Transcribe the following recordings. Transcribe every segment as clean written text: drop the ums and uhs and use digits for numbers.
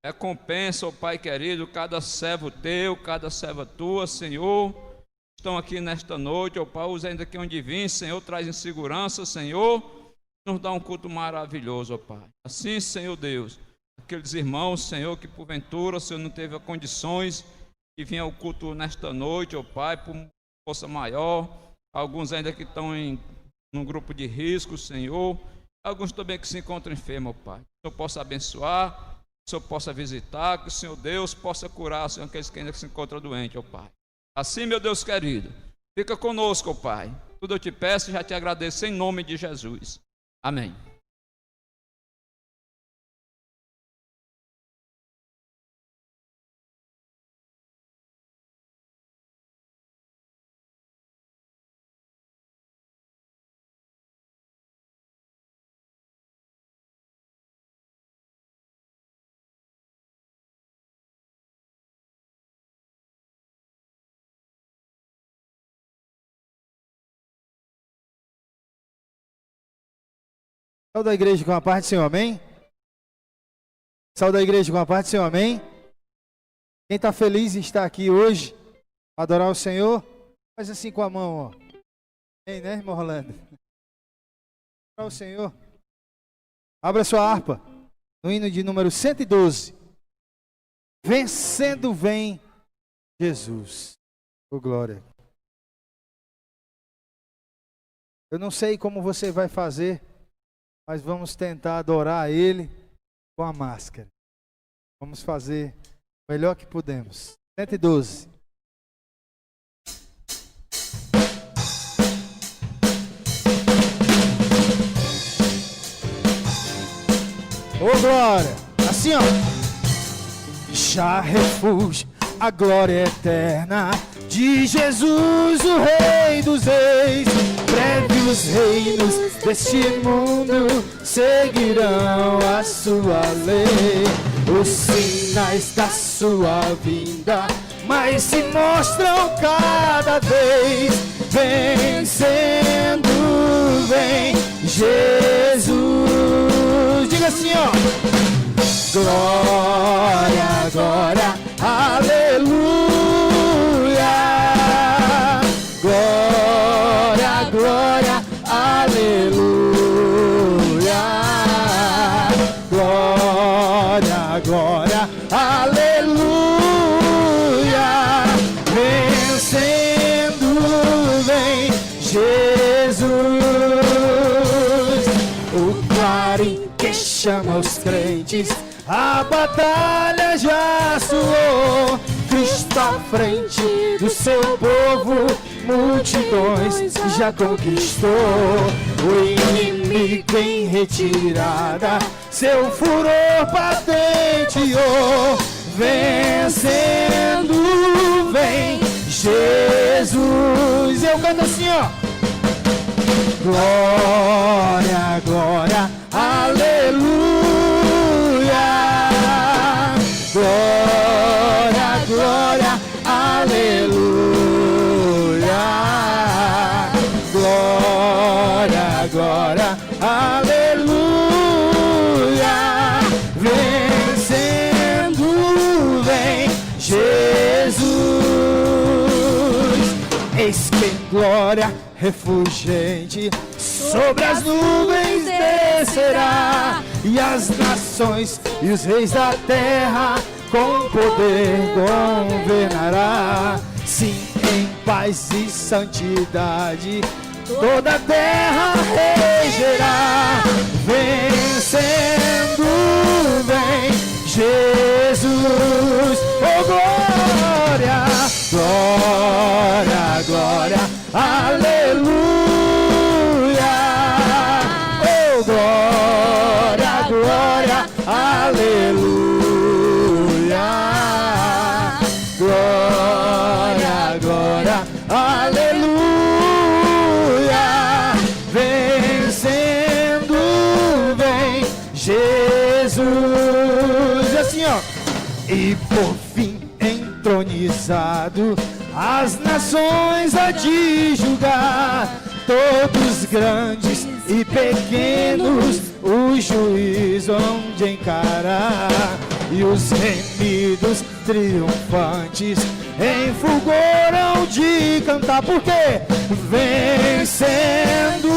Recompensa, ó Pai querido, cada servo teu, cada serva tua, Senhor. Estão aqui nesta noite, ó Pai, usa ainda aqui onde vim, Senhor, traz em segurança, Senhor. Nos dá um culto maravilhoso, ó Pai. Assim, Senhor Deus, aqueles irmãos, Senhor, que porventura o Senhor não teve condições de vir ao culto nesta noite, ó Pai, por força maior. Alguns ainda que estão num grupo de risco, Senhor. Alguns também que se encontram enfermos, ó Pai. Que o Senhor possa abençoar, que o Senhor possa visitar, que o Senhor Deus possa curar, Senhor, aqueles que ainda se encontram doentes, ó Pai. Assim, meu Deus querido, fica conosco, ó Pai. Tudo eu te peço e já te agradeço em nome de Jesus. Amém. Saúde a igreja com a paz do Senhor, amém? Saúde a igreja com a paz do Senhor, amém? Quem está feliz em estar aqui hoje, adorar o Senhor, faz assim com a mão, ó. Amém, né, irmão Rolando? Adorar o Senhor. Abra sua harpa, no hino de número 112. Vencendo vem Jesus. Oh, glória. Eu não sei como você vai fazer, mas vamos tentar adorar Ele com a máscara. Vamos fazer o melhor que pudermos. 112. Ô glória! Assim ó. Já refúgio a glória eterna de Jesus, o Rei dos Reis. Breve os reinos deste mundo seguirão a sua lei. Os sinais da sua vinda mais se mostram cada vez. Vencendo vem Jesus. Diga assim, ó. Glória, glória, aleluia. Glória, glória, aleluia. Glória, glória, aleluia. Vencendo vem Jesus. O clarim que chama os crentes, a batalha já soou. Cristo à frente do seu povo, multidões já conquistou. O inimigo em retirada, seu furor patenteou. Vencendo vem Jesus. Eu canto assim, ó. Glória, glória, aleluia. Glória, glória, aleluia. Glória, glória, aleluia. Vencendo vem Jesus. Eis que em glória refulgente sobre as nuvens descerá, e as nações e os reis da terra com poder governará. Sim, em paz e santidade toda a terra regerá. Vencendo vem Jesus. Oh glória, glória, glória, aleluia. Oh glória, glória, aleluia. Glória, glória, aleluia. Vencendo vem Jesus. Assim ó. E por fim entronizado, as nações há de julgar, todos grandes e pequenos, o juiz onde encarar. e os remidos triunfantes em fulgor hão de cantar, porque vencendo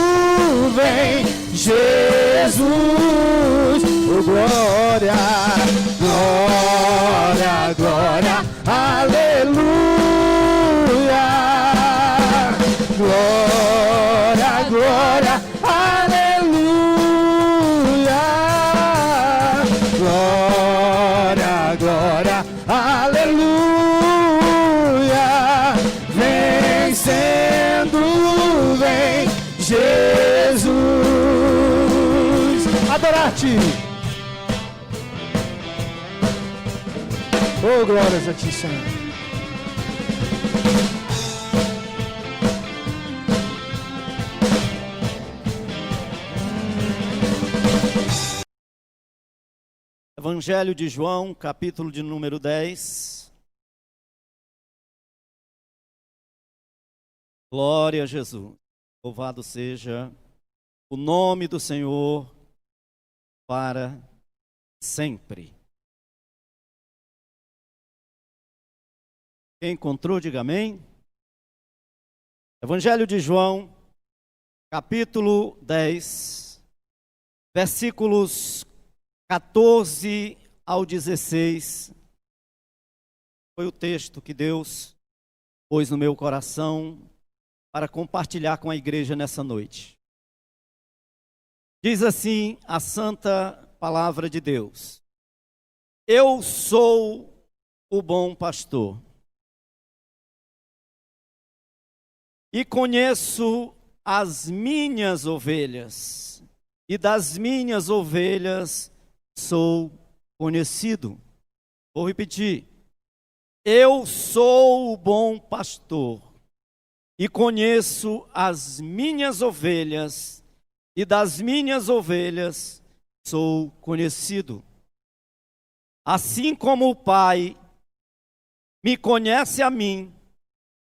vem Jesus. Oh, glória, glória, glória, aleluia. Glória, glória, aleluia. Glória, glória, aleluia. Vencendo vem Jesus. Adorar-te. Oh, glórias a ti, Senhor. Evangelho de João, capítulo de número 10. Glória a Jesus. Louvado seja o nome do Senhor para sempre. Quem encontrou, diga amém. Evangelho de João, capítulo 10, versículos 14 ao 16, foi o texto que Deus pôs no meu coração para compartilhar com a igreja nessa noite. Diz assim a santa palavra de Deus: Eu sou o bom pastor e conheço as minhas ovelhas, e das minhas ovelhas sou conhecido. Vou repetir. Eu sou o bom pastor e conheço as minhas ovelhas, e das minhas ovelhas sou conhecido. Assim como o Pai me conhece a mim,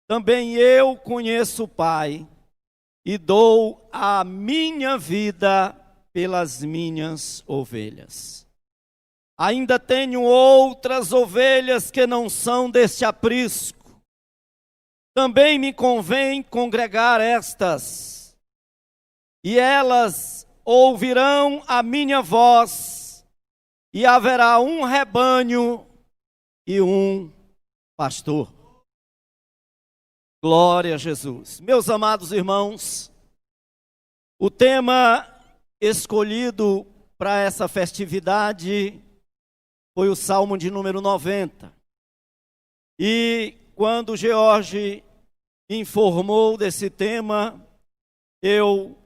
também eu conheço o Pai e dou a minha vida pelas minhas ovelhas. Ainda tenho outras ovelhas que não são deste aprisco. Também me convém congregar estas, e elas ouvirão a minha voz, e haverá um rebanho e um pastor. Glória a Jesus. Meus amados irmãos, o tema escolhido para essa festividade foi o Salmo de número 90. E quando George informou desse tema, eu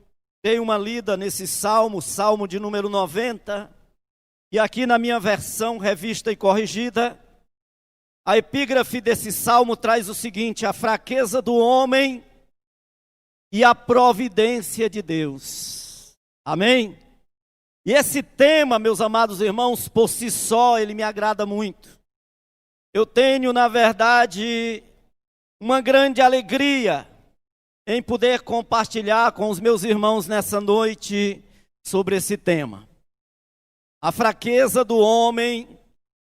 dei uma lida nesse salmo, Salmo de número 90, e aqui na minha versão revista e corrigida, a epígrafe desse salmo traz o seguinte: a fraqueza do homem e a providência de Deus. Amém? E esse tema, meus amados irmãos, por si só, ele me agrada muito. Eu tenho, na verdade, uma grande alegria em poder compartilhar com os meus irmãos nessa noite sobre esse tema. A fraqueza do homem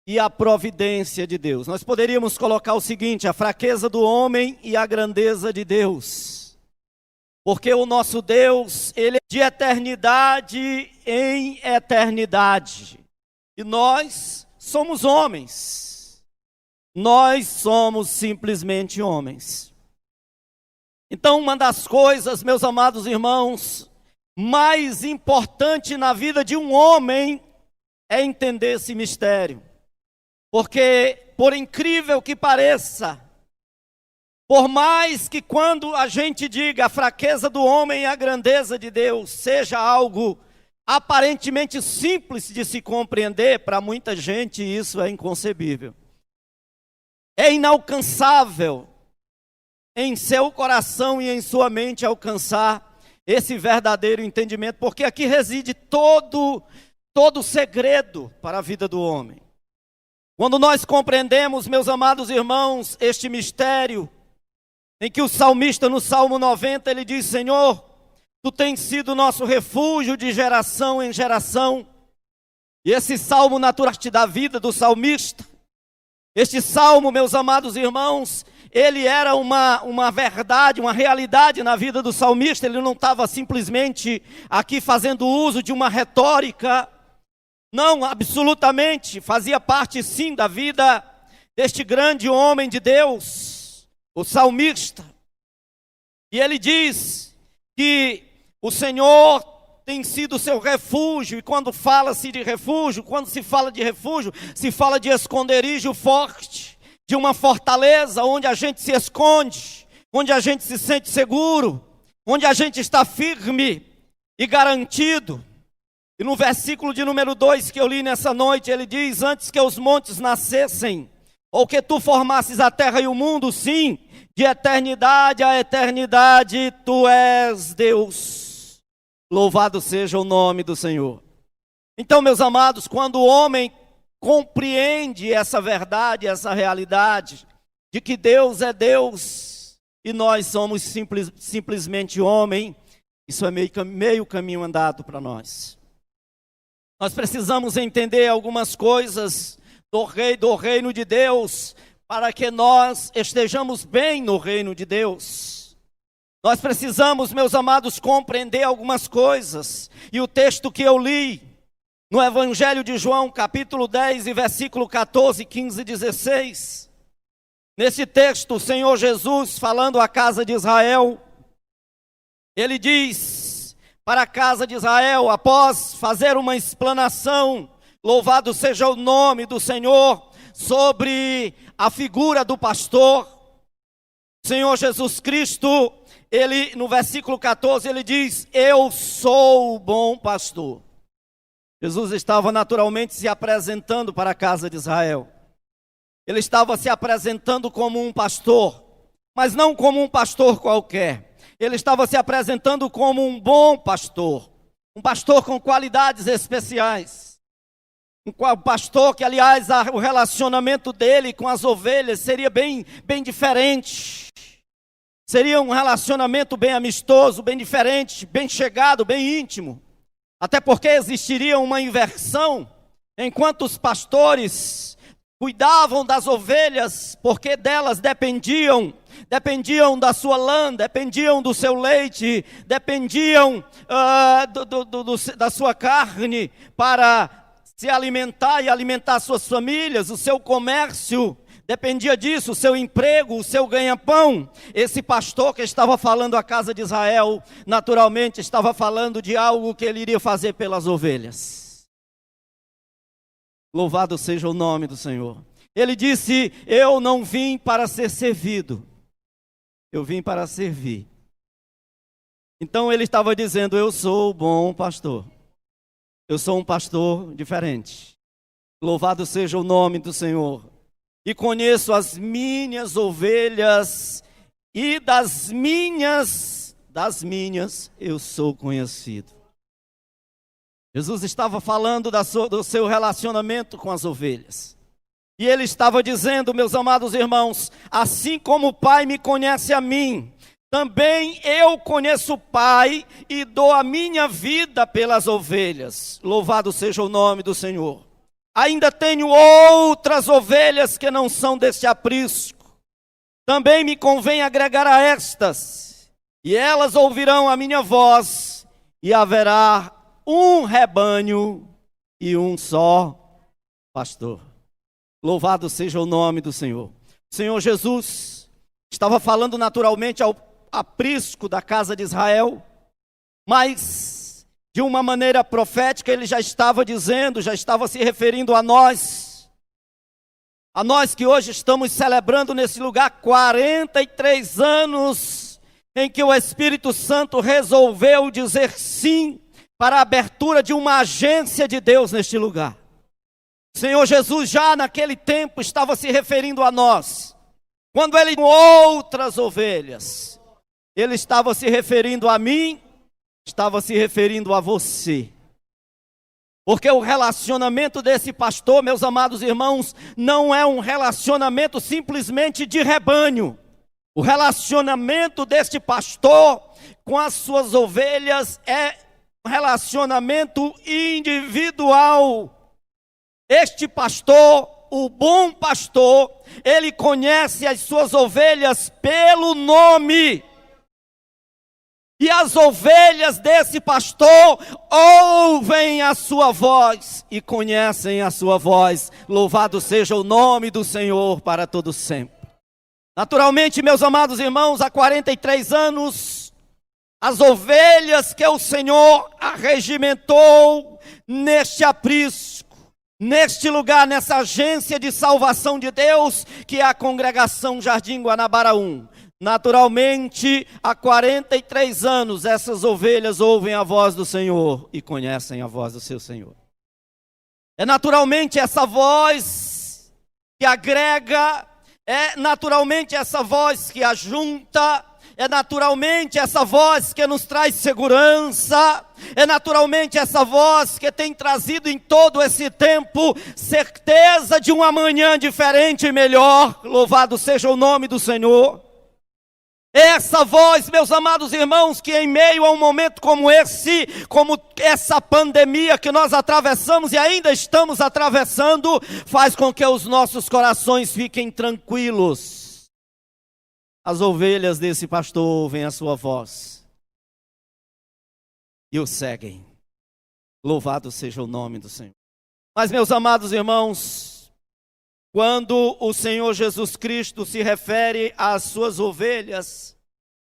e a providência de Deus. Nós poderíamos colocar o seguinte: a fraqueza do homem e a grandeza de Deus. Porque o nosso Deus, ele é de eternidade em eternidade. E nós somos homens. Nós somos simplesmente homens. Então, uma das coisas, meus amados irmãos, mais importante na vida de um homem é entender esse mistério. Porque, por incrível que pareça, por mais que quando a gente diga a fraqueza do homem e a grandeza de Deus seja algo aparentemente simples de se compreender, para muita gente isso é inconcebível. É inalcançável em seu coração e em sua mente alcançar esse verdadeiro entendimento, porque aqui reside todo o segredo para a vida do homem. Quando nós compreendemos, meus amados irmãos, este mistério, em que o salmista no Salmo 90, ele diz: Senhor, Tu tens sido nosso refúgio de geração em geração. E esse salmo naturalmente da vida do salmista, este salmo, meus amados irmãos, ele era uma verdade, uma realidade na vida do salmista. Ele não estava simplesmente aqui fazendo uso de uma retórica. Não, absolutamente, fazia parte sim da vida deste grande homem de Deus, o salmista. E ele diz que o Senhor tem sido o seu refúgio, e quando fala-se de refúgio, quando se fala de refúgio, se fala de esconderijo forte, de uma fortaleza onde a gente se esconde, onde a gente se sente seguro, onde a gente está firme e garantido. E no versículo de número 2 que eu li nessa noite, ele diz: antes que os montes nascessem, ou que tu formasses a terra e o mundo, sim, de eternidade a eternidade, tu és Deus. Louvado seja o nome do Senhor. Então, meus amados, quando o homem compreende essa verdade, essa realidade, de que Deus é Deus e nós somos simplesmente homem, isso é meio caminho andado para nós. Nós precisamos entender algumas coisas do reino de Deus, para que nós estejamos bem no reino de Deus. Nós precisamos, meus amados, compreender algumas coisas. E o texto que eu li no Evangelho de João, capítulo 10, e versículo 14, 15 e 16. Nesse texto, o Senhor Jesus, falando à casa de Israel, ele diz para a casa de Israel, após fazer uma explanação, louvado seja o nome do Senhor, sobre a figura do pastor, o Senhor Jesus Cristo, ele, no versículo 14, ele diz: eu sou o bom pastor. Jesus estava naturalmente se apresentando para a casa de Israel. Ele estava se apresentando como um pastor, mas não como um pastor qualquer. Ele estava se apresentando como um bom pastor, um pastor com qualidades especiais. Um pastor que, aliás, o relacionamento dele com as ovelhas seria bem diferente. Seria um relacionamento bem amistoso, bem diferente, bem chegado, bem íntimo. Até porque existiria uma inversão, enquanto os pastores cuidavam das ovelhas, porque delas dependiam da sua lã, dependiam do seu leite, dependiam da sua carne para se alimentar e alimentar suas famílias. O seu comércio dependia disso, o seu emprego, o seu ganha-pão. Esse pastor que estava falando à casa de Israel, naturalmente estava falando de algo que ele iria fazer pelas ovelhas. Louvado seja o nome do Senhor. Ele disse: eu não vim para ser servido, eu vim para servir. Então ele estava dizendo: eu sou o bom pastor. Eu sou um pastor diferente. Louvado seja o nome do Senhor. E conheço as minhas ovelhas, e das minhas eu sou conhecido. Jesus estava falando do seu relacionamento com as ovelhas. E ele estava dizendo, meus amados irmãos: assim como o Pai me conhece a mim, também eu conheço o Pai e dou a minha vida pelas ovelhas. Louvado seja o nome do Senhor. Ainda tenho outras ovelhas que não são deste aprisco. Também me convém agregar a estas, e elas ouvirão a minha voz, e haverá um rebanho e um só pastor. Louvado seja o nome do Senhor. O Senhor Jesus estava falando naturalmente ao aprisco da casa de Israel, mas de uma maneira profética ele já estava dizendo, já estava se referindo a nós que hoje estamos celebrando nesse lugar 43 anos em que o Espírito Santo resolveu dizer sim para a abertura de uma agência de Deus neste lugar. O Senhor Jesus já naquele tempo estava se referindo a nós. Quando ele com outras ovelhas, ele estava se referindo a mim, estava se referindo a você. Porque o relacionamento desse pastor, meus amados irmãos, não é um relacionamento simplesmente de rebanho. O relacionamento deste pastor com as suas ovelhas é um relacionamento individual. Este pastor, o bom pastor, ele conhece as suas ovelhas pelo nome. E as ovelhas desse pastor ouvem a sua voz e conhecem a sua voz. Louvado seja o nome do Senhor para todo sempre. Naturalmente, meus amados irmãos, há 43 anos, as ovelhas que o Senhor arregimentou neste aprisco, neste lugar, nessa agência de salvação de Deus, que é a congregação Jardim Guanabara 1. Naturalmente, há 43 anos, essas ovelhas ouvem a voz do Senhor e conhecem a voz do seu Senhor. É naturalmente essa voz que agrega, é naturalmente essa voz que ajunta, é naturalmente essa voz que nos traz segurança, é naturalmente essa voz que tem trazido em todo esse tempo certeza de um amanhã diferente e melhor. Louvado seja o nome do Senhor. Essa voz, meus amados irmãos, que em meio a um momento como esse, como essa pandemia que nós atravessamos e ainda estamos atravessando, faz com que os nossos corações fiquem tranquilos. As ovelhas desse pastor ouvem a sua voz e o seguem. Louvado seja o nome do Senhor. Mas, meus amados irmãos, quando o Senhor Jesus Cristo se refere às suas ovelhas,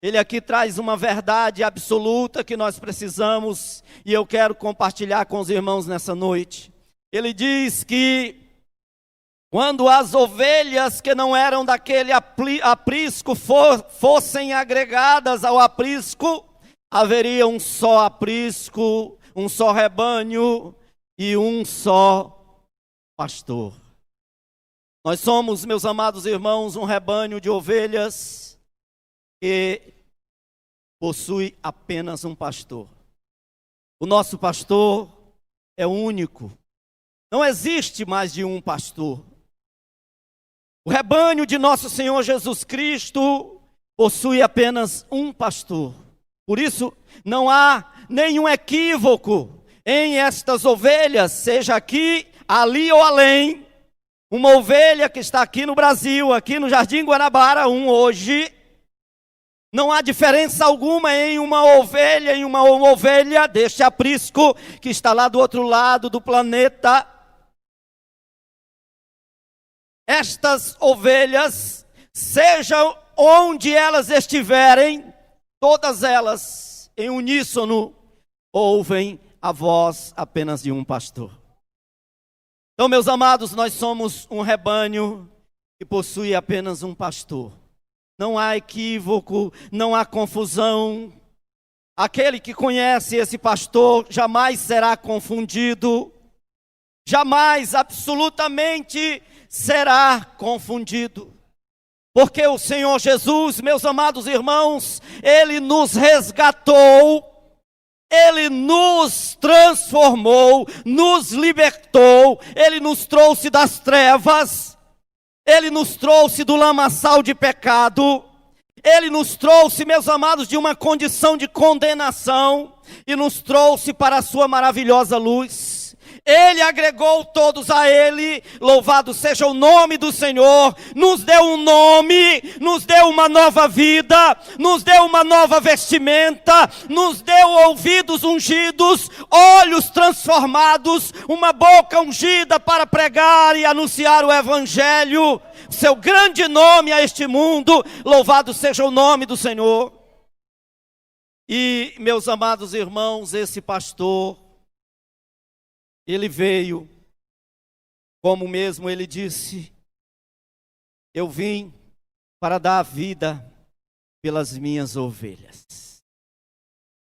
Ele aqui traz uma verdade absoluta que nós precisamos, e eu quero compartilhar com os irmãos nessa noite. Ele diz que quando as ovelhas que não eram daquele aprisco fossem agregadas ao aprisco, haveria um só aprisco, um só rebanho e um só pastor. Nós somos, meus amados irmãos, um rebanho de ovelhas que possui apenas um pastor. O nosso pastor é único. Não existe mais de um pastor. O rebanho de nosso Senhor Jesus Cristo possui apenas um pastor. Por isso, não há nenhum equívoco em estas ovelhas, seja aqui, ali ou além. Uma ovelha que está aqui no Brasil, aqui no Jardim Guanabara 1 hoje, não há diferença alguma em uma ovelha deste aprisco que está lá do outro lado do planeta. Estas ovelhas, seja onde elas estiverem, todas elas em uníssono ouvem a voz apenas de um pastor. Então, meus amados, nós somos um rebanho que possui apenas um pastor. Não há equívoco, não há confusão. Aquele que conhece esse pastor jamais será confundido. Jamais, absolutamente, será confundido. Porque o Senhor Jesus, meus amados irmãos, Ele nos resgatou. Ele nos transformou, nos libertou, Ele nos trouxe das trevas, Ele nos trouxe do lamaçal de pecado, Ele nos trouxe, meus amados, de uma condição de condenação e nos trouxe para a sua maravilhosa luz. Ele agregou todos a Ele, louvado seja o nome do Senhor, nos deu um nome, nos deu uma nova vida, nos deu uma nova vestimenta, nos deu ouvidos ungidos, olhos transformados, uma boca ungida para pregar e anunciar o Evangelho, seu grande nome a este mundo, louvado seja o nome do Senhor. E, meus amados irmãos, esse pastor, ele veio, como mesmo ele disse, eu vim para dar a vida pelas minhas ovelhas.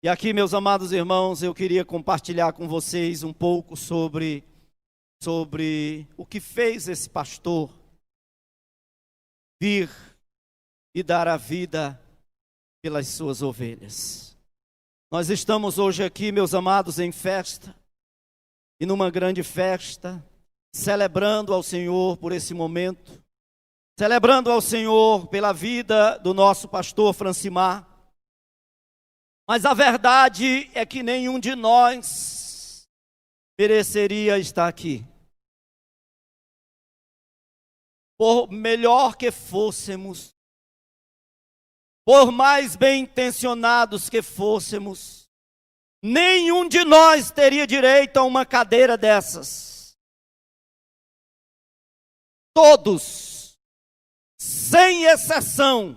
E aqui, meus amados irmãos, eu queria compartilhar com vocês um pouco sobre o que fez esse pastor vir e dar a vida pelas suas ovelhas. Nós estamos hoje aqui, meus amados, em festa. E numa grande festa, celebrando ao Senhor por esse momento, celebrando ao Senhor pela vida do nosso pastor Francimar. Mas a verdade é que nenhum de nós mereceria estar aqui. por melhor que fôssemos, por mais bem intencionados que fôssemos, nenhum de nós teria direito a uma cadeira dessas. Todos, sem exceção,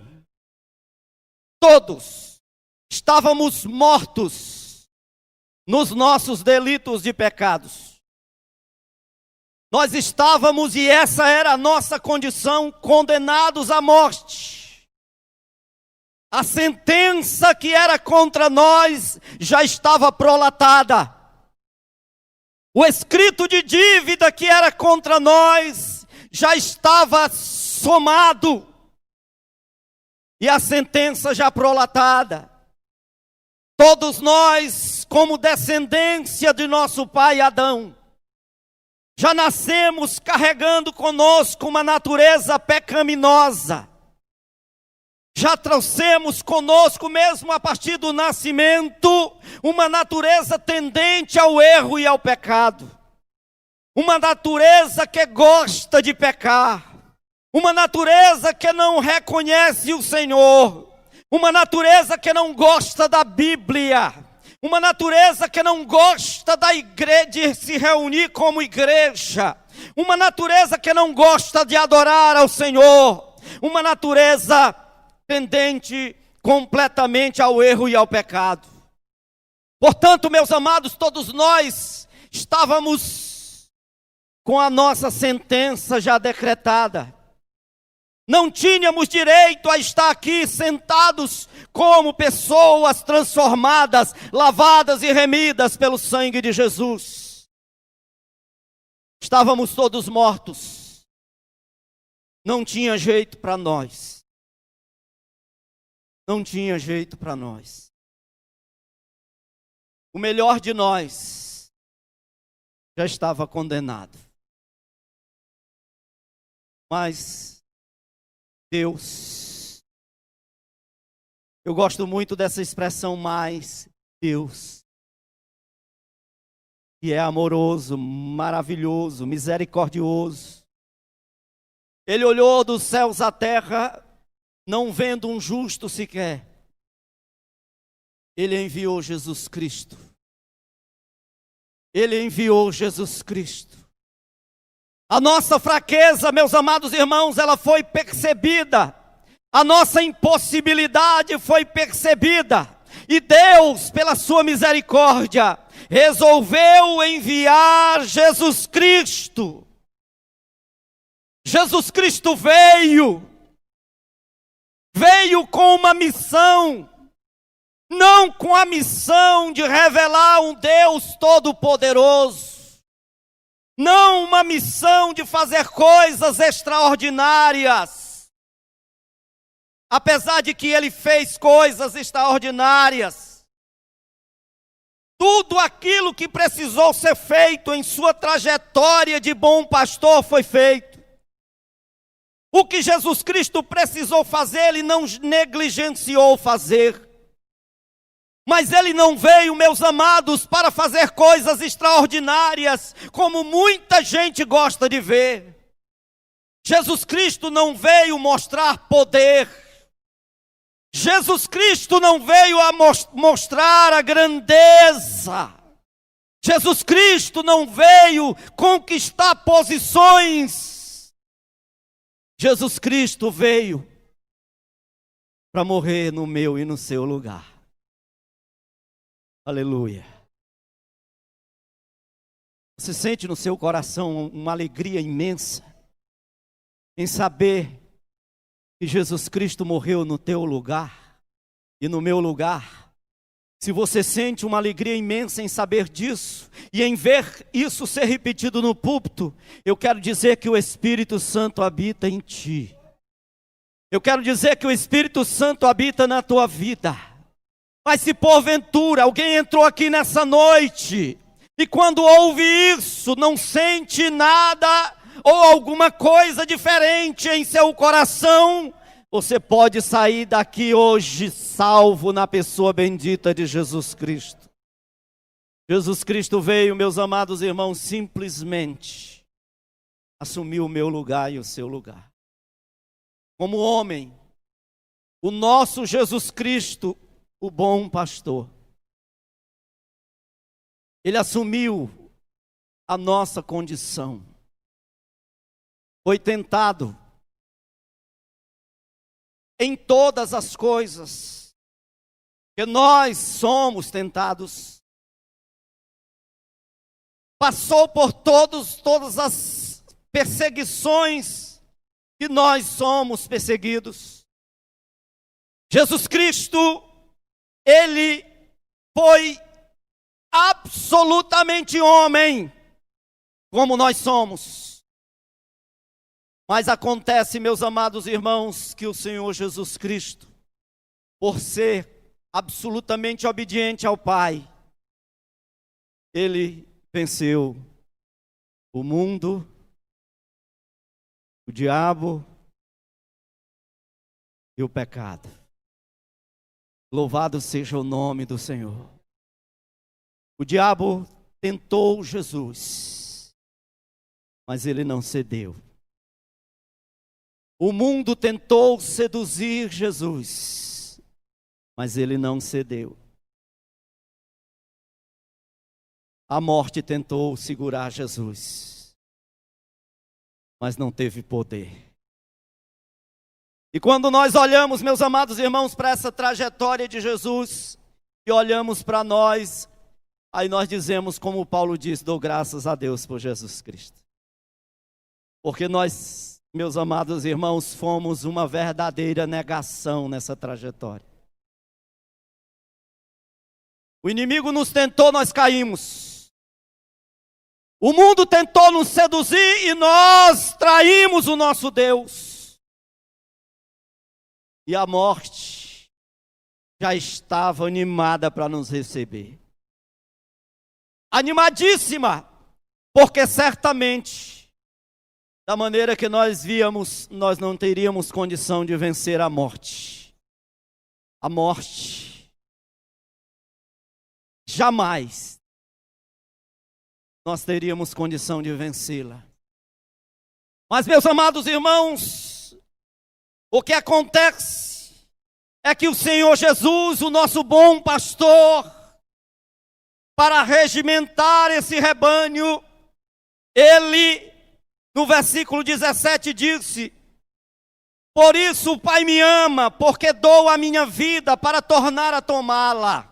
todos estávamos mortos nos nossos delitos de pecados. Nós estávamos, e essa era a nossa condição, condenados à morte. A sentença que era contra nós já estava prolatada. O escrito de dívida que era contra nós já estava somado. E a sentença já prolatada. Todos nós, como descendência de nosso pai Adão, já nascemos carregando conosco uma natureza pecaminosa. Já trouxemos conosco, mesmo a partir do nascimento, uma natureza tendente ao erro e ao pecado. Uma natureza que gosta de pecar. Uma natureza que não reconhece o Senhor. Uma natureza que não gosta da Bíblia. Uma natureza que não gosta da igreja, de se reunir como igreja. Uma natureza que não gosta de adorar ao Senhor. Uma natureza tendente completamente ao erro e ao pecado. Portanto, meus amados, todos nós estávamos com a nossa sentença já decretada. Não tínhamos direito a estar aqui sentados como pessoas transformadas, lavadas e remidas pelo sangue de Jesus. Estávamos todos mortos. Não tinha jeito para nós. Não tinha jeito para nós. O melhor de nós já estava condenado. Mas Deus, eu gosto muito dessa expressão mais, Deus, que é amoroso, maravilhoso, misericordioso. Ele olhou dos céus à terra, não vendo um justo sequer. Ele enviou Jesus Cristo. Ele enviou Jesus Cristo. A nossa fraqueza, meus amados irmãos, ela foi percebida. A nossa impossibilidade foi percebida. E Deus, pela sua misericórdia, resolveu enviar Jesus Cristo. Jesus Cristo veio com uma missão, não com a missão de revelar um Deus todo-poderoso, não uma missão de fazer coisas extraordinárias, apesar de que ele fez coisas extraordinárias. Tudo aquilo que precisou ser feito em sua trajetória de bom pastor foi feito. O que Jesus Cristo precisou fazer, ele não negligenciou fazer. Mas ele não veio, meus amados, para fazer coisas extraordinárias, como muita gente gosta de ver. Jesus Cristo não veio mostrar poder. Jesus Cristo não veio a mostrar a grandeza. Jesus Cristo não veio conquistar posições. Jesus Cristo veio para morrer no meu e no seu lugar. Aleluia. Você sente no seu coração uma alegria imensa em saber que Jesus Cristo morreu no teu lugar e no meu lugar? Se você sente uma alegria imensa em saber disso e em ver isso ser repetido no púlpito, eu quero dizer que o Espírito Santo habita em ti. Eu quero dizer que o Espírito Santo habita na tua vida. Mas se porventura alguém entrou aqui nessa noite e quando ouve isso não sente nada ou alguma coisa diferente em seu coração, você pode sair daqui hoje salvo na pessoa bendita de Jesus Cristo. Jesus Cristo veio, meus amados irmãos, simplesmente assumir o meu lugar e o seu lugar. como homem, o nosso Jesus Cristo, o bom pastor. Ele assumiu a nossa condição. Foi tentado em todas as coisas que nós somos tentados. Passou por todas as perseguições que nós somos perseguidos. Jesus Cristo, ele foi absolutamente homem, como nós somos. Mas acontece, meus amados irmãos, que o Senhor Jesus Cristo, por ser absolutamente obediente ao Pai, ele venceu o mundo, o diabo e o pecado. Louvado seja o nome do Senhor. O diabo tentou Jesus, mas ele não cedeu. O mundo tentou seduzir Jesus, mas ele não cedeu. A morte tentou segurar Jesus, mas não teve poder. E quando nós olhamos, meus amados irmãos, para essa trajetória de Jesus, e olhamos para nós, aí nós dizemos, como Paulo diz, dou graças a Deus por Jesus Cristo. Porque nós, meus amados irmãos, fomos uma verdadeira negação nessa trajetória. O inimigo nos tentou, nós caímos. O mundo tentou nos seduzir e nós traímos o nosso Deus. E a morte já estava animada para nos receber. Animadíssima, porque certamente, da maneira que nós víamos, nós não teríamos condição de vencer a morte. A morte, jamais nós teríamos condição de vencê-la. Mas, meus amados irmãos, o que acontece é que o Senhor Jesus, o nosso bom pastor, para regimentar esse rebanho, ele, no versículo 17, disse: por isso o Pai me ama, porque dou a minha vida para tornar a tomá-la.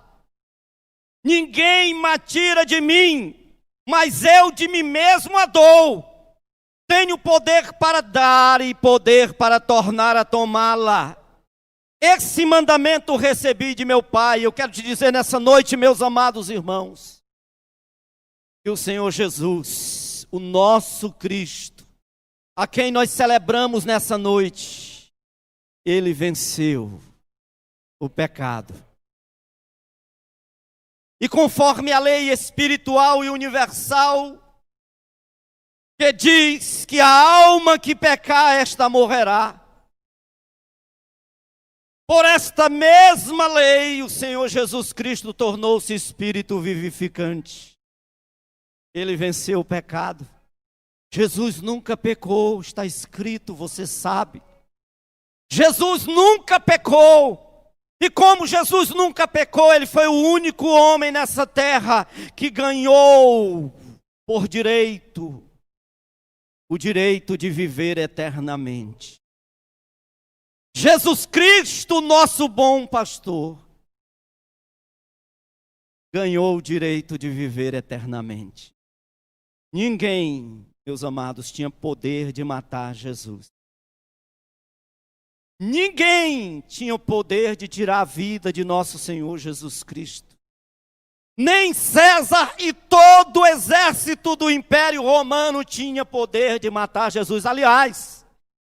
Ninguém me tira de mim, mas eu de mim mesmo a dou. Tenho poder para dar e poder para tornar a tomá-la. Esse mandamento recebi de meu Pai. Eu quero te dizer nessa noite, meus amados irmãos, que o Senhor Jesus, o nosso Cristo, a quem nós celebramos nessa noite, ele venceu o pecado. E conforme a lei espiritual e universal, que diz que a alma que pecar, esta morrerá. Por esta mesma lei, o Senhor Jesus Cristo tornou-se espírito vivificante. Ele venceu o pecado. Jesus nunca pecou, está escrito, você sabe. Jesus nunca pecou. E como Jesus nunca pecou, ele foi o único homem nessa terra que ganhou por direito o direito de viver eternamente. Jesus Cristo, nosso bom pastor, ganhou o direito de viver eternamente. Ninguém, meus amados, tinha poder de matar Jesus. Ninguém tinha o poder de tirar a vida de nosso Senhor Jesus Cristo. Nem César e todo o exército do Império Romano tinha poder de matar Jesus. Aliás,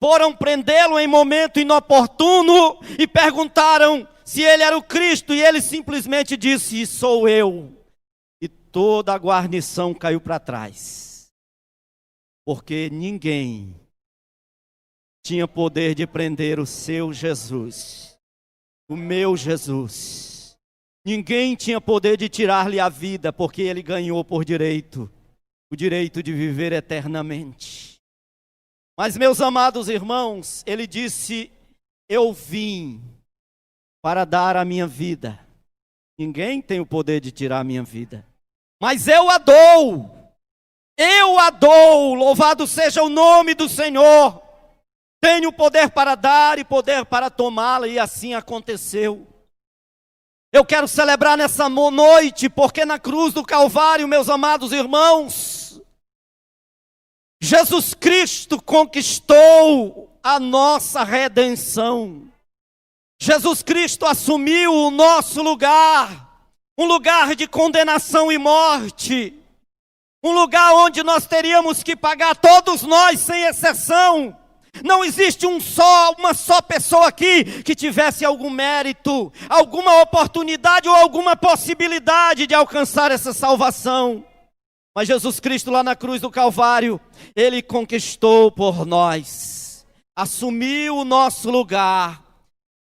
foram prendê-lo em momento inoportuno e perguntaram se ele era o Cristo, e ele simplesmente disse: sou eu. E toda a guarnição caiu para trás, porque ninguém tinha poder de prender o seu Jesus, o meu Jesus. Ninguém tinha poder de tirar-lhe a vida, porque ele ganhou por direito, o direito de viver eternamente. Mas, meus amados irmãos, ele disse: eu vim para dar a minha vida. Ninguém tem o poder de tirar a minha vida, mas eu a dou. Eu a dou, louvado seja o nome do Senhor. Tenho poder para dar e poder para tomá-la, e assim aconteceu. Eu quero celebrar nessa noite, porque na cruz do Calvário, meus amados irmãos, Jesus Cristo conquistou a nossa redenção. Jesus Cristo assumiu o nosso lugar, um lugar de condenação e morte, um lugar onde nós teríamos que pagar, todos nós, sem exceção. Não existe uma só pessoa aqui que tivesse algum mérito, alguma oportunidade ou alguma possibilidade de alcançar essa salvação. Mas Jesus Cristo lá na cruz do Calvário, ele conquistou por nós, assumiu o nosso lugar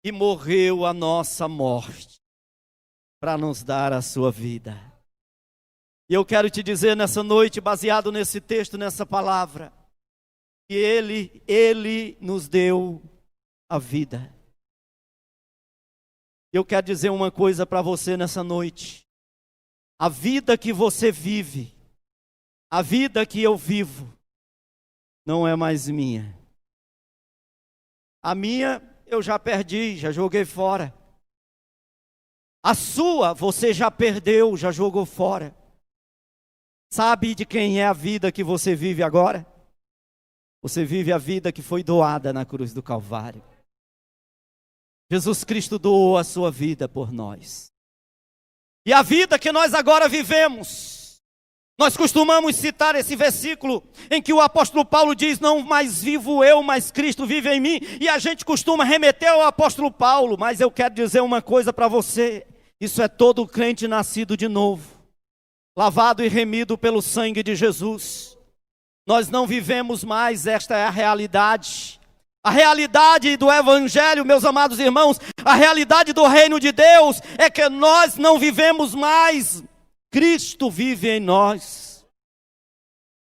e morreu a nossa morte para nos dar a sua vida. E eu quero te dizer nessa noite, baseado nesse texto, nessa palavra, que Ele nos deu a vida. Eu quero dizer uma coisa para você nessa noite. A vida que você vive, a vida que eu vivo, não é mais minha. A minha eu já perdi, já joguei fora. A sua você já perdeu, já jogou fora. Sabe de quem é a vida que você vive agora? Você vive a vida que foi doada na cruz do Calvário. Jesus Cristo doou a sua vida por nós. E a vida que nós agora vivemos, nós costumamos citar esse versículo em que o apóstolo Paulo diz: não mais vivo eu, mas Cristo vive em mim. E a gente costuma remeter ao apóstolo Paulo, mas eu quero dizer uma coisa para você: isso é todo crente nascido de novo, lavado e remido pelo sangue de Jesus. Nós não vivemos mais, esta é a realidade. A realidade do Evangelho, meus amados irmãos, a realidade do reino de Deus é que nós não vivemos mais, Cristo vive em nós.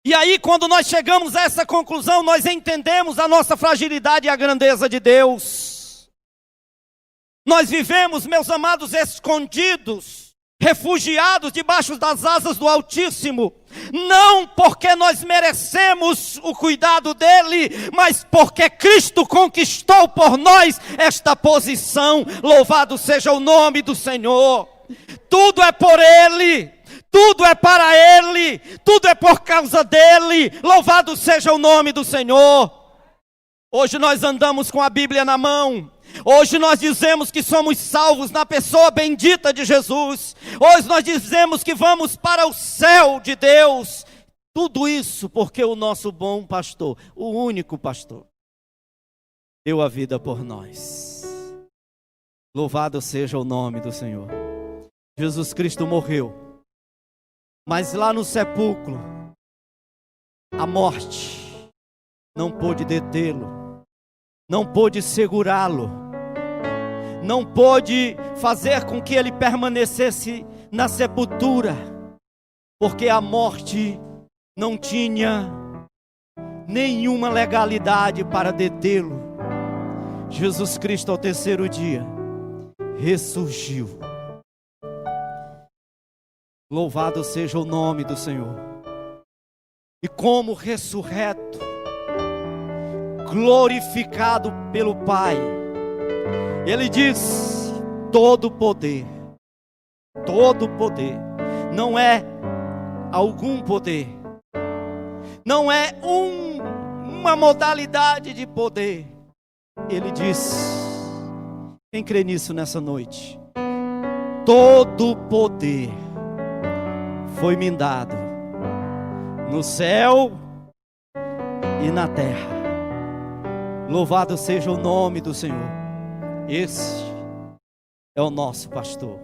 E aí, quando nós chegamos a essa conclusão, nós entendemos a nossa fragilidade e a grandeza de Deus. Nós vivemos, meus amados, escondidos, refugiados debaixo das asas do Altíssimo, não porque nós merecemos o cuidado dele, mas porque Cristo conquistou por nós esta posição. Louvado seja o nome do Senhor. Tudo é por ele, tudo é para ele, tudo é por causa dele. Louvado seja o nome do Senhor. Hoje nós andamos com a Bíblia na mão. Hoje nós dizemos que somos salvos na pessoa bendita de Jesus. Hoje nós dizemos que vamos para o céu de Deus. Tudo isso porque o nosso bom pastor, o único pastor, deu a vida por nós. Louvado seja o nome do Senhor. Jesus Cristo morreu, mas lá no sepulcro, a morte não pôde detê-lo, não pôde segurá-lo, não pôde fazer com que ele permanecesse na sepultura, porque a morte não tinha nenhuma legalidade para detê-lo. Jesus Cristo, ao terceiro dia, ressurgiu. Louvado seja o nome do Senhor. E como ressurreto, glorificado pelo Pai, ele diz: todo poder, não é algum poder, não é uma modalidade de poder. Ele diz, quem crê nisso nessa noite? Todo poder foi me dado no céu e na terra. Louvado seja o nome do Senhor. Esse é o nosso pastor,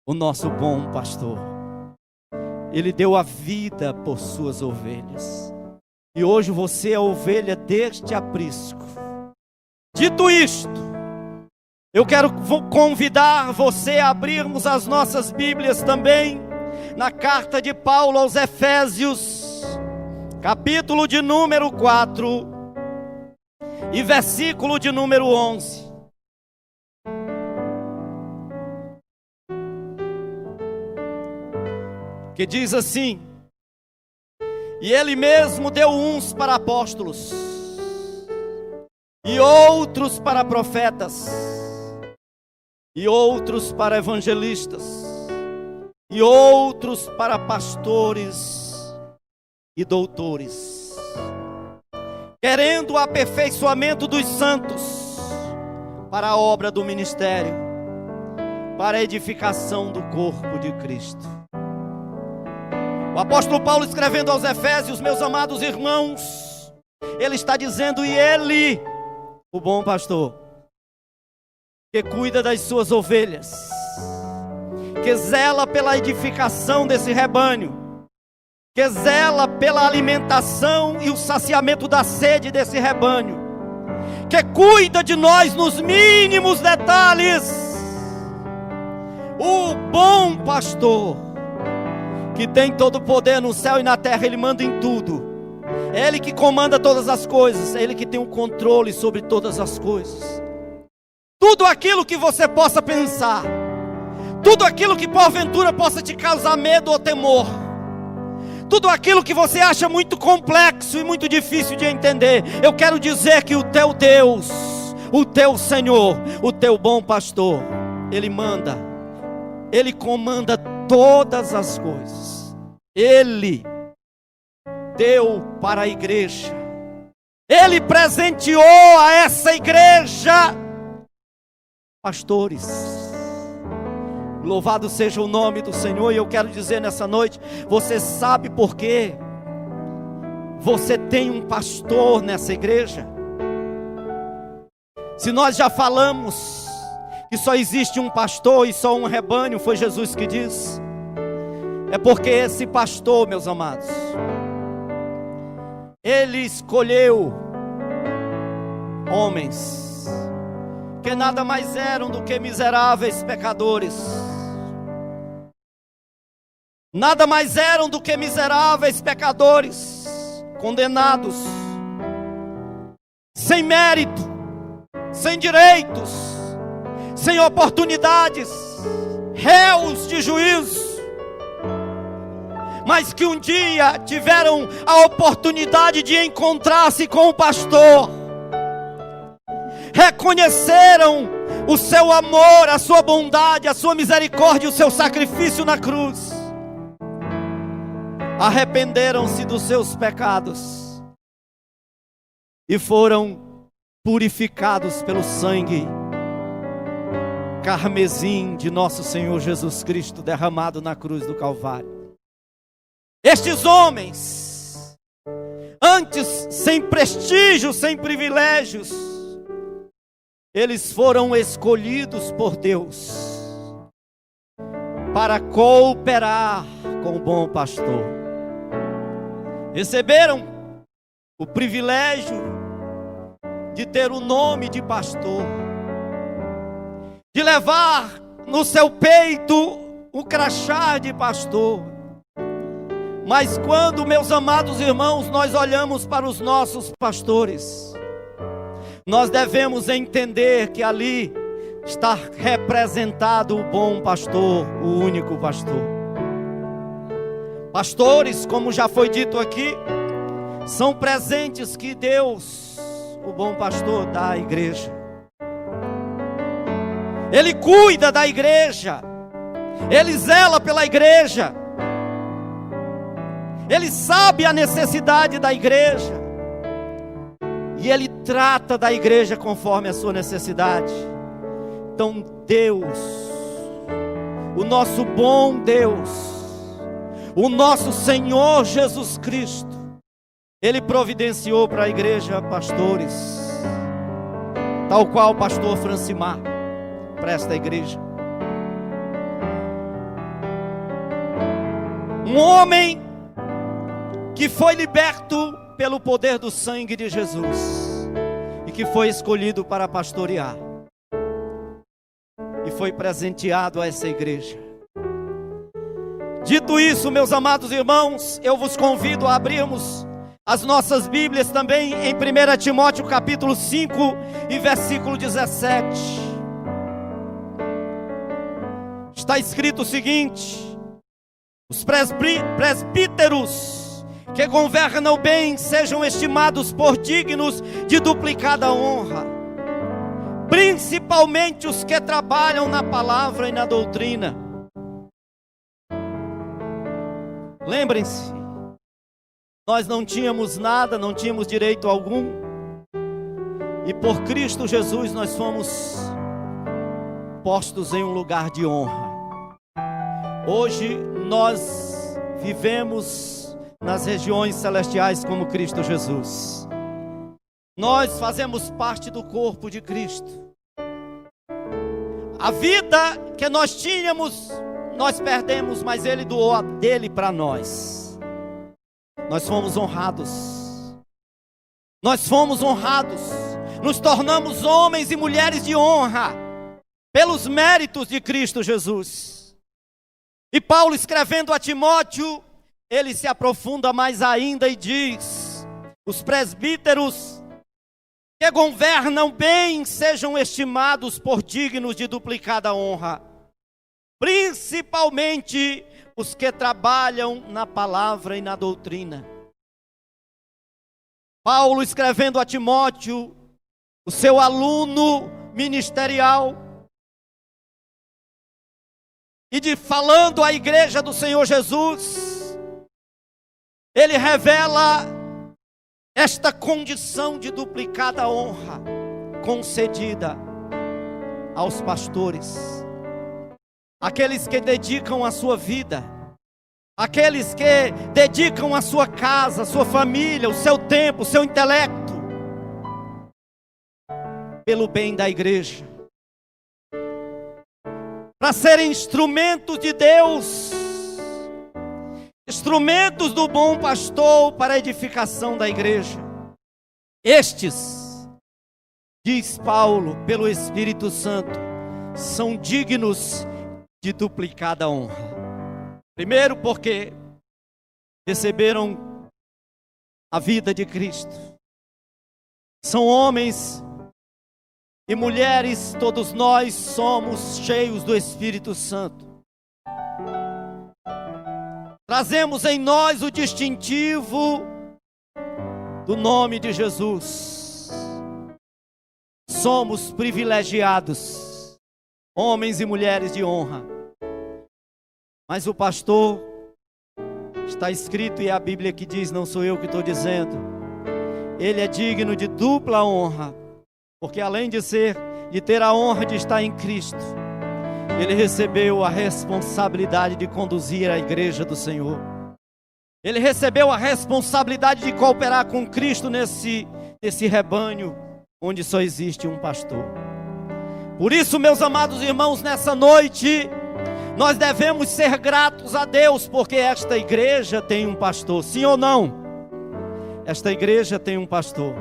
o nosso bom pastor. Ele deu a vida por suas ovelhas. E hoje você é a ovelha deste aprisco. Dito isto, eu quero convidar você a abrirmos as nossas Bíblias também na carta de Paulo aos Efésios, capítulo de número 4 e versículo de número 11. Que diz assim: e ele mesmo deu uns para apóstolos, e outros para profetas, e outros para evangelistas, e outros para pastores e doutores, querendo o aperfeiçoamento dos santos para a obra do ministério, para a edificação do corpo de Cristo. O apóstolo Paulo, escrevendo aos Efésios, meus amados irmãos, ele está dizendo: e ele, o bom pastor, que cuida das suas ovelhas, que zela pela edificação desse rebanho, que zela pela alimentação e o saciamento da sede desse rebanho, que cuida de nós nos mínimos detalhes. O bom pastor, que tem todo o poder no céu e na terra, ele manda em tudo. É ele que comanda todas as coisas, é ele que tem o controle sobre todas as coisas. Tudo aquilo que você possa pensar, tudo aquilo que porventura possa te causar medo ou temor, tudo aquilo que você acha muito complexo e muito difícil de entender, eu quero dizer que o teu Deus, o teu Senhor, o teu bom pastor, ele manda, ele comanda todas as coisas. Ele deu para a igreja, ele presenteou a essa igreja pastores. Louvado seja o nome do Senhor. E eu quero dizer nessa noite, você sabe por quê você tem um pastor nessa igreja? Se nós já falamos que só existe um pastor e só um rebanho, foi Jesus que disse, é porque esse pastor, meus amados, ele escolheu homens que nada mais eram do que miseráveis pecadores, nada mais eram do que miseráveis pecadores, condenados, sem mérito, sem direitos, sem oportunidades, réus de juízo, mas que um dia tiveram a oportunidade de encontrar-se com o pastor, reconheceram o seu amor, a sua bondade, a sua misericórdia, o seu sacrifício na cruz, arrependeram-se dos seus pecados e foram purificados pelo sangue carmesim de nosso Senhor Jesus Cristo derramado na cruz do Calvário. Estes homens, antes sem prestígio, sem privilégios, eles foram escolhidos por Deus para cooperar com o bom pastor. Receberam o privilégio de ter o nome de pastor, de levar no seu peito o crachá de pastor. Mas quando, meus amados irmãos, nós olhamos para os nossos pastores, nós devemos entender que ali está representado o bom pastor, o único pastor. Pastores, como já foi dito aqui, são presentes que Deus, o bom pastor, dá à igreja. Ele cuida da igreja, ele zela pela igreja, ele sabe a necessidade da igreja, e ele trata da igreja conforme a sua necessidade. Então Deus, o nosso bom Deus, o nosso Senhor Jesus Cristo, ele providenciou para a igreja pastores, tal qual o pastor Francimar, para esta igreja. Um homem que foi liberto pelo poder do sangue de Jesus e que foi escolhido para pastorear e foi presenteado a essa igreja. Dito isso, meus amados irmãos, eu vos convido a abrirmos as nossas Bíblias também em 1 Timóteo capítulo 5 e versículo 17. Está escrito o seguinte: os presbíteros que governam bem sejam estimados por dignos de duplicada honra, principalmente os que trabalham na palavra e na doutrina. Lembrem-se, nós não tínhamos nada, não tínhamos direito algum, e por Cristo Jesus nós fomos postos em um lugar de honra. Hoje nós vivemos nas regiões celestiais como Cristo Jesus. Nós fazemos parte do corpo de Cristo. A vida que nós tínhamos, nós perdemos, mas Ele doou a dele para nós. Nós fomos honrados. Nós fomos honrados. Nos tornamos homens e mulheres de honra pelos méritos de Cristo Jesus. E Paulo, escrevendo a Timóteo, ele se aprofunda mais ainda e diz: os presbíteros que governam bem sejam estimados por dignos de duplicada honra, principalmente os que trabalham na palavra e na doutrina. Paulo, escrevendo a Timóteo, o seu aluno ministerial, e falando à igreja do Senhor Jesus, ele revela esta condição de duplicada honra concedida aos pastores, aqueles que dedicam a sua vida, aqueles que dedicam a sua casa, a sua família, o seu tempo, o seu intelecto, pelo bem da igreja, para serem instrumentos de Deus, instrumentos do bom pastor para a edificação da igreja. Estes, diz Paulo, pelo Espírito Santo, são dignos de duplicada honra. Primeiro, porque receberam a vida de Cristo. São homens e mulheres, todos nós somos cheios do Espírito Santo. Trazemos em nós o distintivo do nome de Jesus. Somos privilegiados, homens e mulheres de honra. Mas o pastor, está escrito, e é a Bíblia que diz, não sou eu que estou dizendo, ele é digno de dupla honra, porque além de ter a honra de estar em Cristo, ele recebeu a responsabilidade de conduzir a igreja do Senhor. Ele recebeu a responsabilidade de cooperar com Cristo nesse rebanho, onde só existe um pastor. Por isso, meus amados irmãos, nessa noite, nós devemos ser gratos a Deus, porque esta igreja tem um pastor, sim ou não? Esta igreja tem um pastor.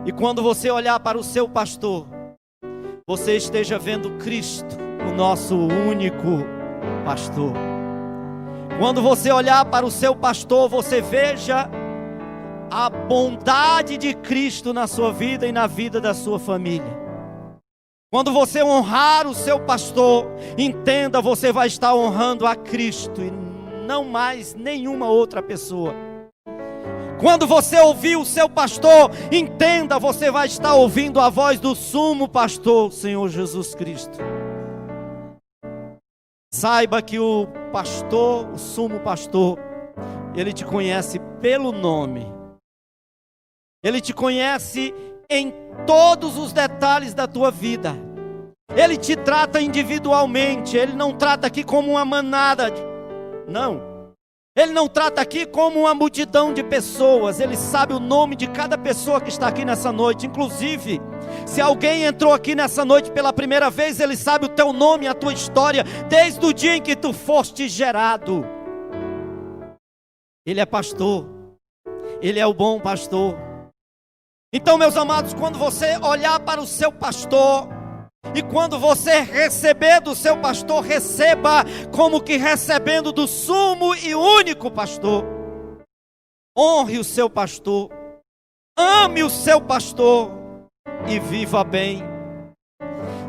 E quando você olhar para o seu pastor, você esteja vendo Cristo, o nosso único pastor. Quando você olhar para o seu pastor, você veja a bondade de Cristo na sua vida e na vida da sua família. Quando você honrar o seu pastor, entenda, você vai estar honrando a Cristo e não mais nenhuma outra pessoa. Quando você ouvir o seu pastor, entenda, você vai estar ouvindo a voz do sumo pastor, Senhor Jesus Cristo. Saiba que o pastor, o sumo pastor, ele te conhece pelo nome. Ele te conhece em todos os detalhes da tua vida. Ele te trata individualmente. Ele não trata aqui como uma manada. Não. Ele não trata aqui como uma multidão de pessoas. Ele sabe o nome de cada pessoa que está aqui nessa noite. Inclusive, se alguém entrou aqui nessa noite pela primeira vez, Ele sabe o teu nome, a tua história, desde o dia em que tu foste gerado. Ele é pastor. Ele é o bom pastor. Então, meus amados, quando você olhar para o seu pastor, e quando você receber do seu pastor, receba como que recebendo do sumo e único pastor. honre o seu pastor, ame o seu pastor e viva bem.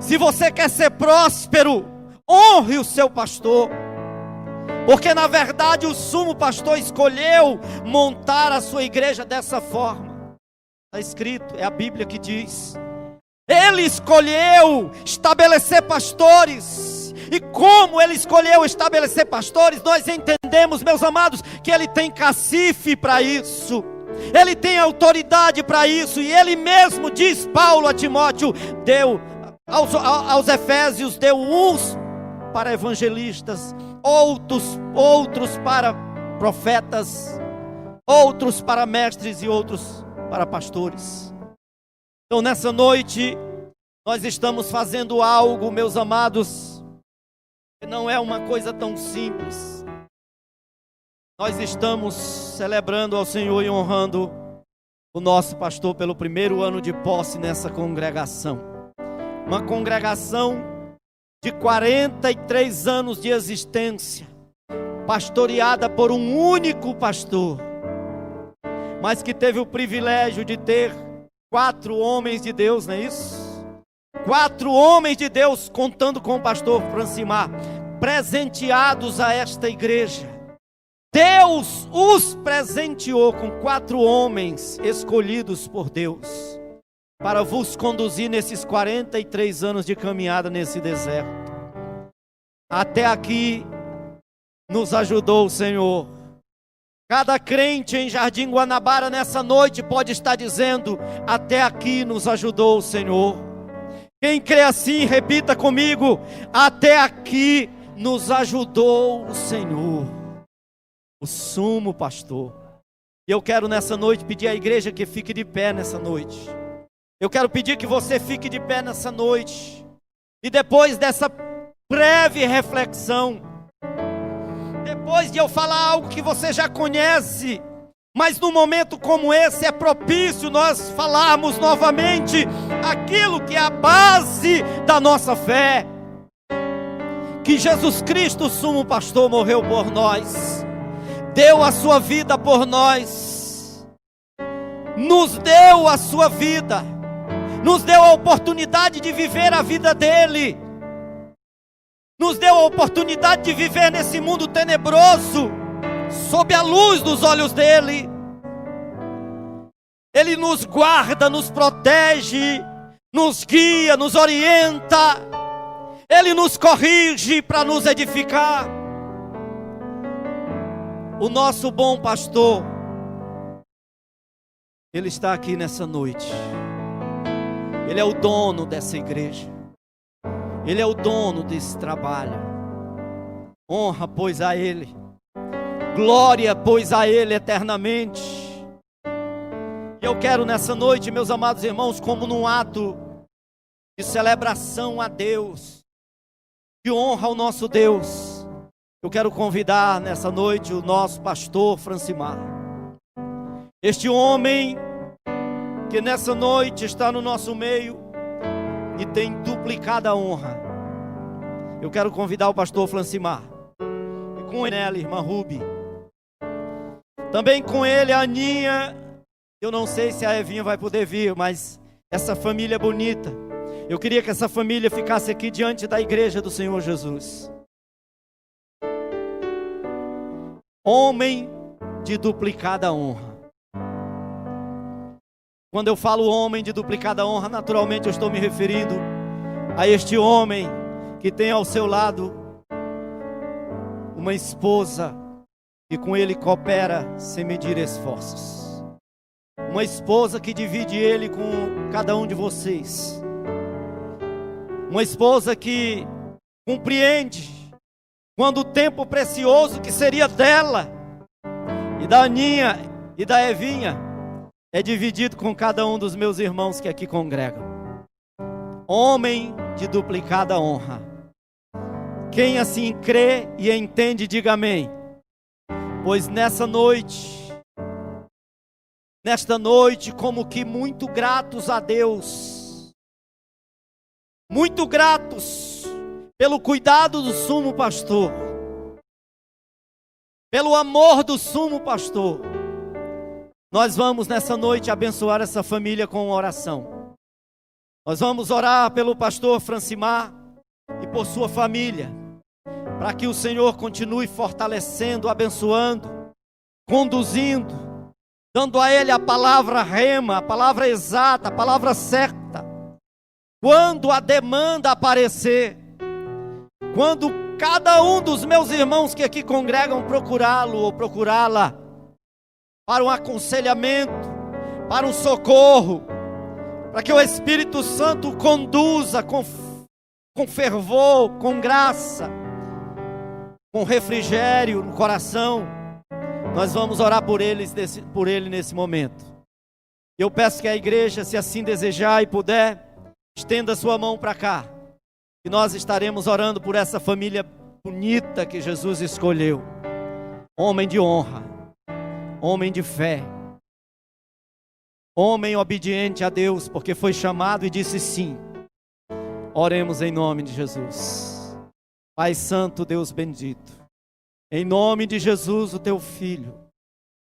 Se você quer ser próspero, honre o seu pastor, porque na verdade o sumo pastor escolheu montar a sua igreja dessa forma. Está escrito, é a Bíblia que diz. Ele escolheu estabelecer pastores, e como ele escolheu estabelecer pastores, nós entendemos, meus amados, que ele tem cacife para isso, ele tem autoridade para isso, e ele mesmo diz, Paulo a Timóteo, deu aos Efésios, deu uns para evangelistas, outros para profetas, outros para mestres e outros para pastores. Então nessa noite nós estamos fazendo algo, meus amados, que não é uma coisa tão simples. Nós estamos celebrando ao Senhor e honrando o nosso pastor pelo primeiro ano de posse nessa congregação. Uma congregação de 43 anos de existência, pastoreada por um único pastor, mas que teve o privilégio de ter 4 homens de Deus, não é isso? 4 homens de Deus, contando com o pastor Francimar, presenteados a esta igreja. Deus os presenteou com 4 homens escolhidos por Deus, para vos conduzir nesses 43 anos de caminhada nesse deserto. Até aqui nos ajudou o Senhor. Cada crente em Jardim Guanabara nessa noite pode estar dizendo, até aqui nos ajudou o Senhor. Quem crê assim, repita comigo, até aqui nos ajudou o Senhor, o sumo pastor. E eu quero nessa noite pedir à igreja que fique de pé nessa noite. Eu quero pedir que você fique de pé nessa noite. E depois dessa breve reflexão, depois de eu falar algo que você já conhece, mas num momento como esse é propício nós falarmos novamente aquilo que é a base da nossa fé. Que Jesus Cristo, o sumo pastor, morreu por nós, deu a sua vida por nós, nos deu a sua vida, nos deu a oportunidade de viver a vida dele, nos deu a oportunidade de viver nesse mundo tenebroso, sob a luz dos olhos dele. Ele nos guarda, nos protege, nos guia, nos orienta, ele nos corrige para nos edificar. O nosso bom pastor, ele está aqui nessa noite. Ele é o dono dessa igreja. Ele é o dono desse trabalho. Honra, pois, a ele. Glória, pois, a ele eternamente. E eu quero nessa noite, meus amados irmãos, como num ato de celebração a Deus, de honra ao nosso Deus, eu quero convidar nessa noite o nosso pastor Francimar. Este homem que nessa noite está no nosso meio e tem duplicada honra. Eu quero convidar o pastor Francimar, e com ele a irmã Rubi, também com ele a Aninha. Eu não sei se a Evinha vai poder vir, mas essa família bonita, eu queria que essa família ficasse aqui diante da igreja do Senhor Jesus. Homem de duplicada honra. Quando eu falo homem de duplicada honra, naturalmente eu estou me referindo a este homem que tem ao seu lado uma esposa que com ele coopera sem medir esforços. Uma esposa que divide ele com cada um de vocês. Uma esposa que compreende quando o tempo precioso que seria dela e da Aninha e da Evinha é dividido com cada um dos meus irmãos que aqui congregam. Homem de duplicada honra. Quem assim crê e entende, diga amém. Pois nesta noite, como que muito gratos a Deus, muito gratos pelo cuidado do sumo pastor, pelo amor do sumo pastor, nós vamos nessa noite abençoar essa família com uma oração. Nós vamos orar pelo pastor Francimar e por sua família, para que o Senhor continue fortalecendo, abençoando, conduzindo, dando a ele a palavra rema, a palavra exata, a palavra certa. Quando a demanda aparecer, quando cada um dos meus irmãos que aqui congregam procurá-lo ou procurá-la para um aconselhamento, para um socorro, para que o Espírito Santo conduza com fervor, com graça, com refrigério no coração, nós vamos orar por ele nesse momento. Eu peço que a igreja, se assim desejar e puder, estenda sua mão para cá, e nós estaremos orando por essa família bonita que Jesus escolheu. Homem de honra, homem de fé, homem obediente a Deus, porque foi chamado e disse sim. Oremos em nome de Jesus. Pai Santo, Deus bendito, em nome de Jesus, o teu Filho,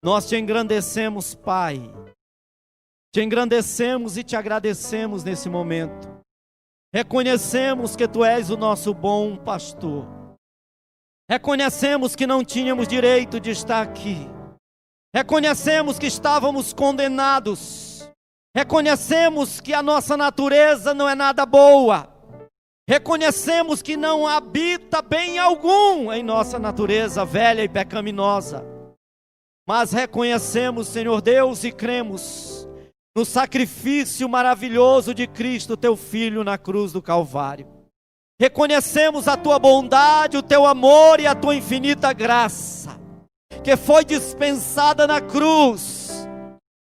nós te engrandecemos, Pai. Te engrandecemos e te agradecemos nesse momento. Reconhecemos que tu és o nosso bom pastor. Reconhecemos que não tínhamos direito de estar aqui. Reconhecemos que estávamos condenados. Reconhecemos que a nossa natureza não é nada boa. Reconhecemos que não habita bem algum em nossa natureza velha e pecaminosa. Mas reconhecemos, Senhor Deus, e cremos no sacrifício maravilhoso de Cristo, teu Filho, na cruz do Calvário. Reconhecemos a tua bondade, o teu amor e a tua infinita graça, que foi dispensada na cruz,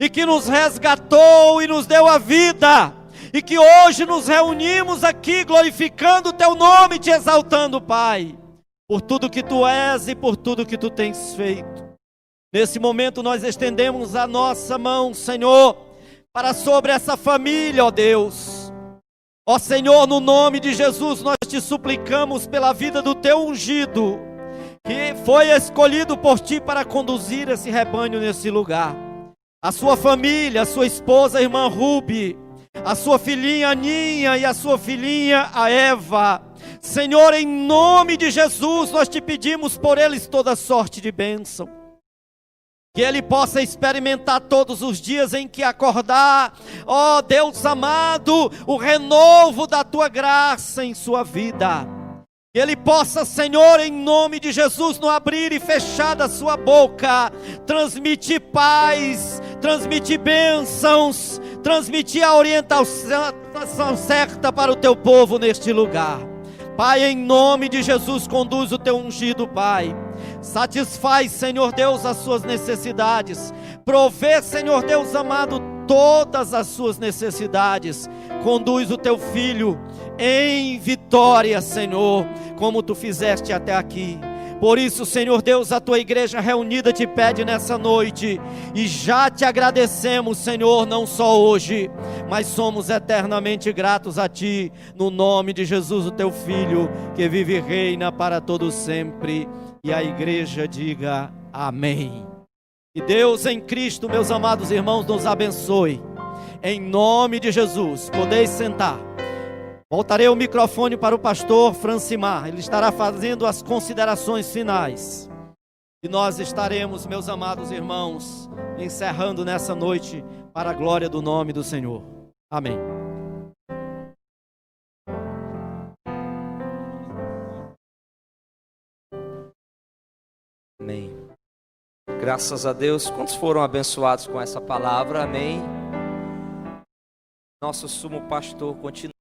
e que nos resgatou e nos deu a vida, e que hoje nos reunimos aqui glorificando o teu nome e te exaltando, Pai, por tudo que tu és e por tudo que tu tens feito. Nesse momento nós estendemos a nossa mão, Senhor, para sobre essa família, ó Deus. Ó Senhor, no nome de Jesus, nós te suplicamos pela vida do teu ungido, que foi escolhido por ti para conduzir esse rebanho nesse lugar. A sua família, a sua esposa, a irmã Rubi, a sua filhinha Aninha e a sua filhinha a Eva. Senhor, em nome de Jesus, nós te pedimos por eles toda sorte de bênção. Que ele possa experimentar todos os dias em que acordar, ó Deus amado, o renovo da tua graça em sua vida. Que ele possa, Senhor, em nome de Jesus, no abrir e fechar da sua boca, transmitir paz, transmitir bênçãos, transmitir a orientação certa para o teu povo neste lugar. Pai, em nome de Jesus, conduz o teu ungido, Pai. Satisfaz, Senhor Deus, as suas necessidades. Provê, Senhor Deus amado, todas as suas necessidades. Conduz o teu filho em vitória, Senhor, como tu fizeste até aqui. Por isso, Senhor Deus, a tua igreja reunida te pede nessa noite, e já te agradecemos, Senhor, não só hoje, mas somos eternamente gratos a ti, no nome de Jesus, o teu Filho, que vive e reina para todo sempre. E a igreja diga amém. E Deus em Cristo, meus amados irmãos, nos abençoe. Em nome de Jesus, podeis sentar. Voltarei o microfone para o pastor Francimar. Ele estará fazendo as considerações finais. E nós estaremos, meus amados irmãos, encerrando nessa noite para a glória do nome do Senhor. Amém. Amém. Graças a Deus. Quantos foram abençoados com essa palavra? Amém. Nosso sumo pastor continua.